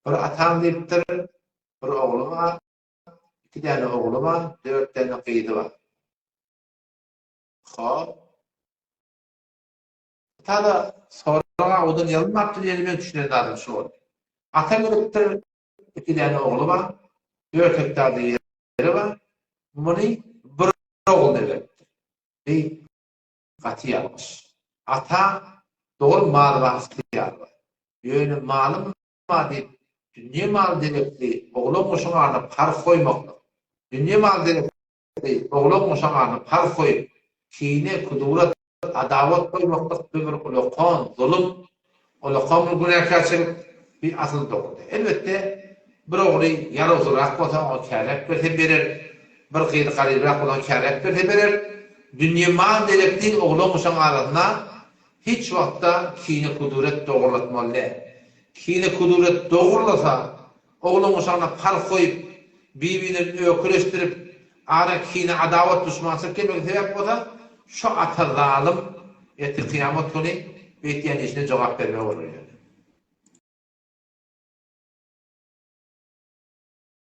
Bir atan diýipdir, bir ogluma, 2 tane ogluma, 4 tane gyzy bar. Hop. Tada soraga odan ýalmapdy diýip men düşünýärdim şu. Ata görüpdir, 2 tane ogly bar, 4 hektarda ýeri bar. Muny bir ogul derler. Gaty ýalgyş. Ata dogry mal bastyýar. Ýöne malym bar diýip dünýe mal diýipdi, oglan goşaňa park goýmak. Dünýe mal diýipdi, oglan goşaňa park goýup, kine kudurat adawat goýmakda bir ulaqan, zulüm, ulaqan günäkärçilik bir asyl dogry. Elbetde bir ogly ýalawzyrak bolsa o kärek berer, bir gyzy garybrak bolan kärek berer. Dünýe mal diýipdi, oglan goşaňa arasyna hiç wagtda kine kudurat dogurlatmaly. Kine kudurat dogurlasa, oglan goşaňa park goýup, birbirine öküleştirip, ara kine adawat düşmançylyk kelmek sebäp bolsa, şu ata zalim eti kıyamet günü beýtýän işine jogap bermek bolar.